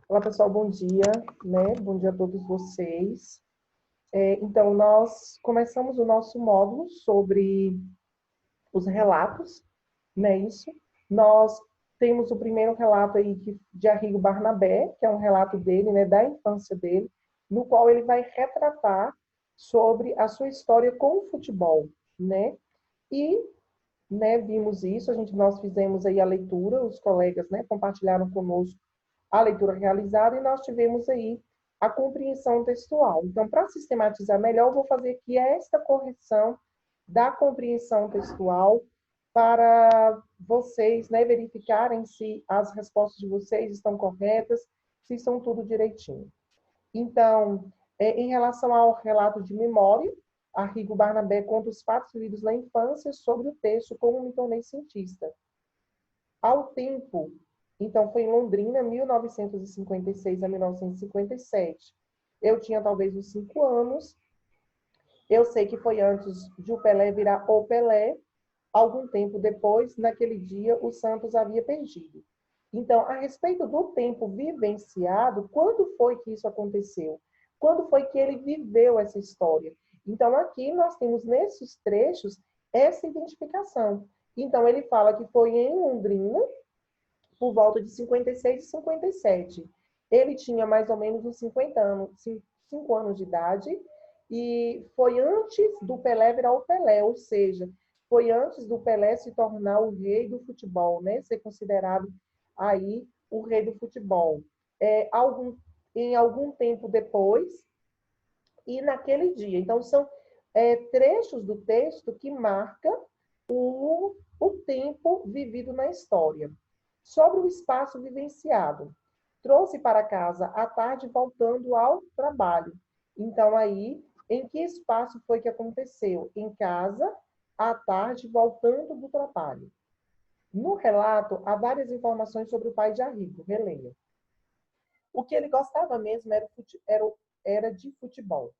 Olá, pessoal, bom dia, né? Bom dia a todos vocês. Então, nós começamos o nosso módulo sobre os relatos, né? Isso. Nós temos o primeiro relato aí de Arrigo Barnabé, que é um relato dele, né, da infância dele, no qual ele vai retratar sobre a sua história com o futebol, né? E, né, vimos isso, nós fizemos aí a leitura, os colegas, né, compartilharam conosco a leitura realizada e nós tivemos aí a compreensão textual. Então, para sistematizar melhor, eu vou fazer aqui esta correção da compreensão textual para vocês, né, verificarem se as respostas de vocês estão corretas, se estão tudo direitinho. Então, em relação ao relato de memória, Arrigo Barnabé conta os fatos vividos na infância sobre o texto Como Me Tornei Cientista. Ao tempo, então foi em Londrina, 1956 a 1957. Eu tinha talvez uns 5 anos. Eu sei que foi antes de o Pelé virar o Pelé. Algum tempo depois, naquele dia, o Santos havia perdido. Então, a respeito do tempo vivenciado, quando foi que isso aconteceu? Quando foi que ele viveu essa história? Então, aqui nós temos nesses trechos essa identificação. Então, ele fala que foi em Londrina, por volta de 56 e 57. Ele tinha mais ou menos uns 50 anos, 5 anos de idade, e foi antes do Pelé virar o Pelé, ou seja, foi antes do Pelé se tornar o rei do futebol, né? Ser considerado aí o rei do futebol. Em algum tempo depois, e naquele dia. Então, são trechos do texto que marcam o tempo vivido na história. Sobre o espaço vivenciado. Trouxe para casa à tarde voltando ao trabalho. Então, aí, em que espaço foi que aconteceu? Em casa, à tarde, voltando do trabalho. No relato, há várias informações sobre o pai de Arrigo. Releia. O que ele gostava mesmo era de futebol.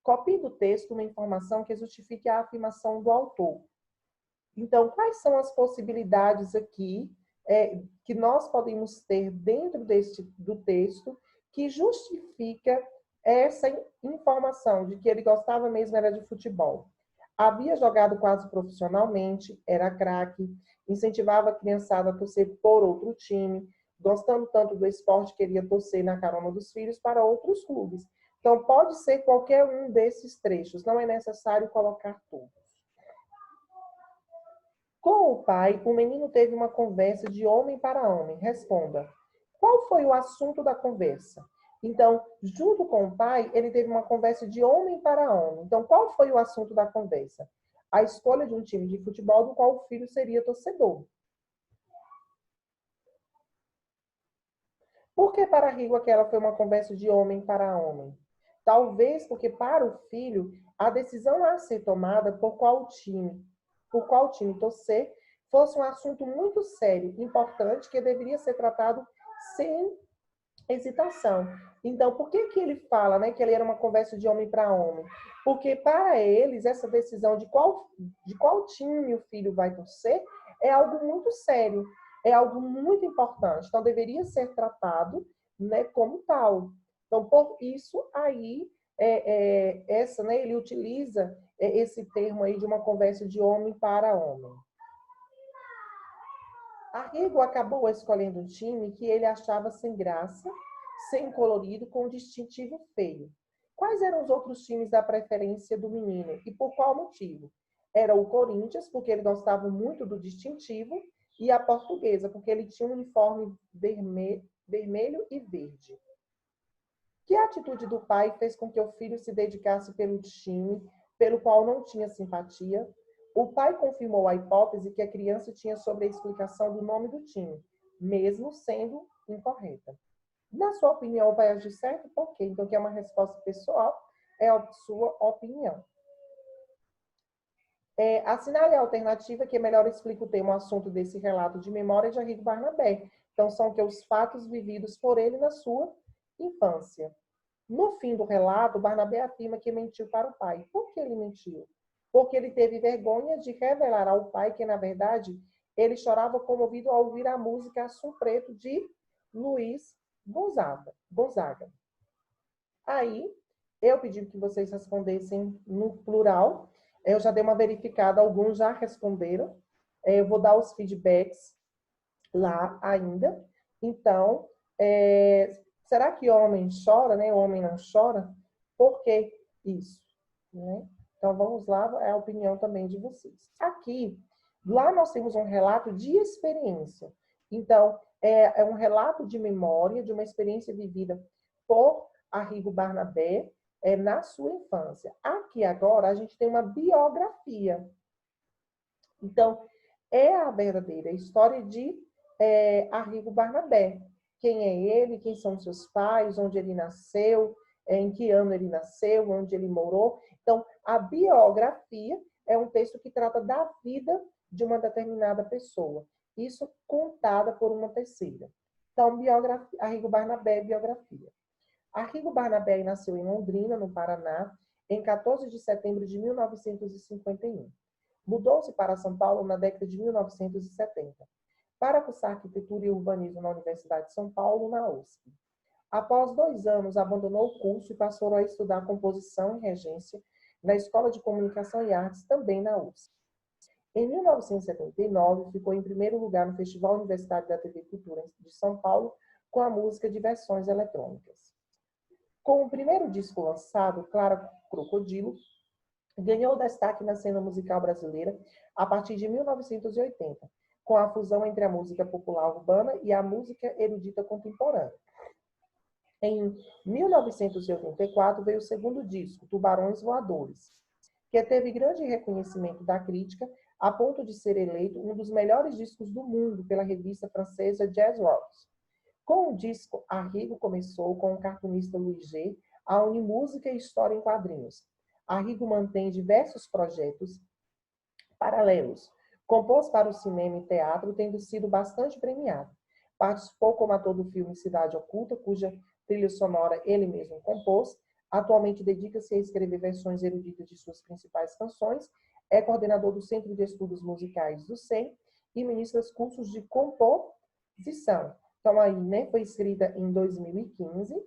Copie do texto uma informação que justifique a afirmação do autor. Então, quais são as possibilidades aqui que nós podemos ter dentro do texto que justifica essa informação de que ele gostava mesmo era de futebol? Havia jogado quase profissionalmente, era craque, incentivava a criançada a torcer por outro time, gostando tanto do esporte, queria torcer na carona dos filhos para outros clubes. Então, pode ser qualquer um desses trechos, não é necessário colocar todos. Com o pai, o menino teve uma conversa de homem para homem. Responda. Qual foi o assunto da conversa? Então, junto com o pai, ele teve uma conversa de homem para homem. Então, qual foi o assunto da conversa? A escolha de um time de futebol do qual o filho seria torcedor. Por que para Rigo aquela foi uma conversa de homem para homem? Talvez porque para o filho, a decisão a ser tomada por qual time torcer, fosse um assunto muito sério, importante, que deveria ser tratado sem hesitação. Então, por que ele fala, né, que ele era uma conversa de homem para homem? Porque para eles, essa decisão de qual time o filho vai torcer é algo muito sério, é algo muito importante. Então, deveria ser tratado, né, como tal. Então, por isso, aí, né, ele utiliza esse termo aí de uma conversa de homem para homem. Arrigo acabou escolhendo um time que ele achava sem graça, sem colorido, com um distintivo feio. Quais eram os outros times da preferência do menino e por qual motivo? Era o Corinthians, porque ele gostava muito do distintivo, e a Portuguesa, porque ele tinha um uniforme vermelho e verde. Que atitude do pai fez com que o filho se dedicasse pelo time, pelo qual não tinha simpatia? O pai confirmou a hipótese que a criança tinha sobre a explicação do nome do time, mesmo sendo incorreta. Na sua opinião, o pai agiu certo? Por quê? Então, que é uma resposta pessoal, é a sua opinião. Assinale a alternativa que melhor explica o tema, o assunto desse relato de memória de Arrigo Barnabé. Então, são que os fatos vividos por ele na sua infância. No fim do relato, Barnabé afirma que mentiu para o pai. Por que ele mentiu? Porque ele teve vergonha de revelar ao pai que, na verdade, ele chorava comovido ao ouvir a música Assum Preto de Luiz Gonzaga. Gonzaga. Aí, eu pedi que vocês respondessem no plural. Eu já dei uma verificada, alguns já responderam. Eu vou dar os feedbacks lá ainda. Então, será que homem chora, né? Homem não chora? Por que isso? Né? Então, vamos lá, é a opinião também de vocês. Aqui, lá nós temos um relato de experiência. Então, é um relato de memória, de uma experiência vivida por Arrigo Barnabé na sua infância. Aqui agora, a gente tem uma biografia. Então, é a verdadeira história de Arrigo Barnabé. Quem é ele, quem são seus pais, onde ele nasceu, em que ano ele nasceu, onde ele morou. Então, a biografia é um texto que trata da vida de uma determinada pessoa. Isso contada por uma terceira. Então, Arrigo Barnabé, biografia. Arrigo Barnabé nasceu em Londrina, no Paraná, em 14 de setembro de 1951. Mudou-se para São Paulo na década de 1970, para cursar arquitetura e urbanismo na Universidade de São Paulo, na USP. Após 2 anos, abandonou o curso e passou a estudar composição e regência na Escola de Comunicação e Artes, também na USP. Em 1979, ficou em primeiro lugar no Festival Universitário da TV Cultura de São Paulo, com a música de versões eletrônicas. Com o primeiro disco lançado, Clara Crocodilo, ganhou destaque na cena musical brasileira a partir de 1980, com a fusão entre a música popular urbana e a música erudita contemporânea. Em 1984 veio o segundo disco, Tubarões Voadores, que teve grande reconhecimento da crítica, a ponto de ser eleito um dos melhores discos do mundo pela revista francesa Jazz Rocks. Com o disco, Arrigo começou com o cartunista Louis G a unir música e história em quadrinhos. Arrigo mantém diversos projetos paralelos. Compôs para o cinema e teatro, tendo sido bastante premiado. Participou como ator do filme Cidade Oculta, cuja trilha sonora ele mesmo compôs. Atualmente dedica-se a escrever versões eruditas de suas principais canções. É coordenador do Centro de Estudos Musicais do CEM e ministra cursos de composição. Então, aí, né, foi escrita em 2015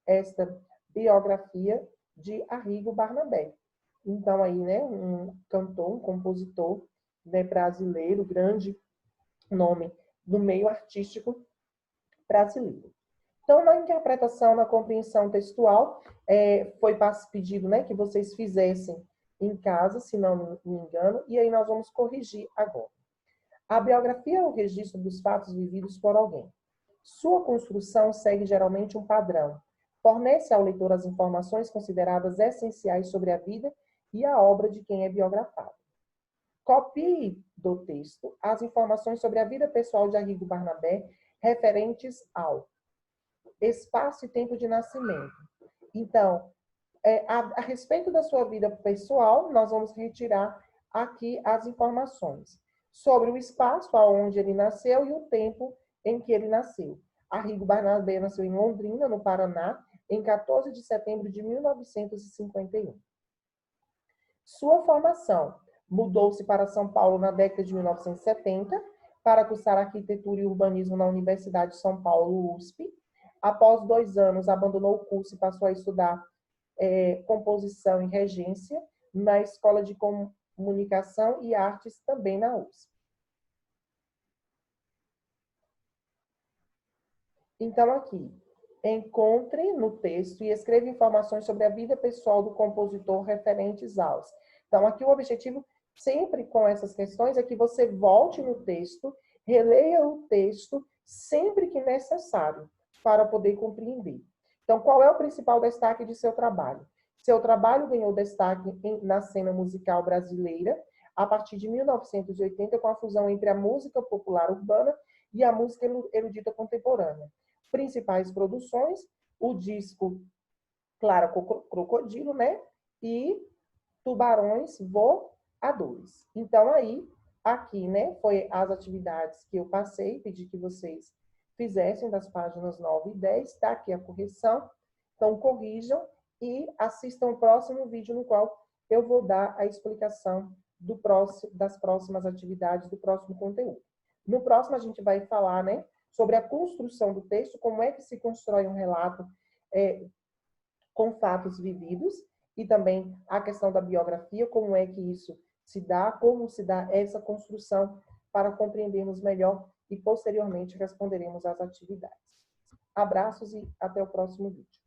esta biografia de Arrigo Barnabé. Então, aí, né, um cantor, um compositor, né, brasileiro, grande nome do meio artístico brasileiro. Então, na interpretação, na compreensão textual, foi pedido, né, que vocês fizessem em casa, se não me engano, e aí nós vamos corrigir agora. A biografia é o registro dos fatos vividos por alguém. Sua construção segue geralmente um padrão. Fornece ao leitor as informações consideradas essenciais sobre a vida e a obra de quem é biografado. Copie do texto as informações sobre a vida pessoal de Arrigo Barnabé referentes ao espaço e tempo de nascimento. Então, a respeito da sua vida pessoal, nós vamos retirar aqui as informações sobre o espaço aonde ele nasceu e o tempo em que ele nasceu. Arrigo Barnabé nasceu em Londrina, no Paraná, em 14 de setembro de 1951. Sua formação: mudou-se para São Paulo na década de 1970 para cursar arquitetura e urbanismo na Universidade de São Paulo, USP. Após 2 anos, abandonou o curso e passou a estudar composição e regência na Escola de Comunicação e Artes, também na USP. Então, aqui, encontre no texto e escreva informações sobre a vida pessoal do compositor referentes aos. Então, aqui o objetivo, sempre com essas questões, é que você volte no texto, releia o texto sempre que necessário, para poder compreender. Então, qual é o principal destaque de seu trabalho? Seu trabalho ganhou destaque na cena musical brasileira a partir de 1980, com a fusão entre a música popular urbana e a música erudita contemporânea. Principais produções: o disco Clara Crocodilo, né? E Tubarões Voadores. Então, aí, aqui, né, foi as atividades que eu passei, pedi que vocês fizessem das páginas 9 e 10, tá aqui a correção. Então, corrijam e assistam o próximo vídeo, no qual eu vou dar a explicação das próximas atividades, do próximo conteúdo. No próximo, a gente vai falar, né, sobre a construção do texto, como é que se constrói um relato com fatos vividos, e também a questão da biografia, como é que isso se dá, como se dá essa construção para compreendermos melhor e posteriormente responderemos às atividades. Abraços e até o próximo vídeo.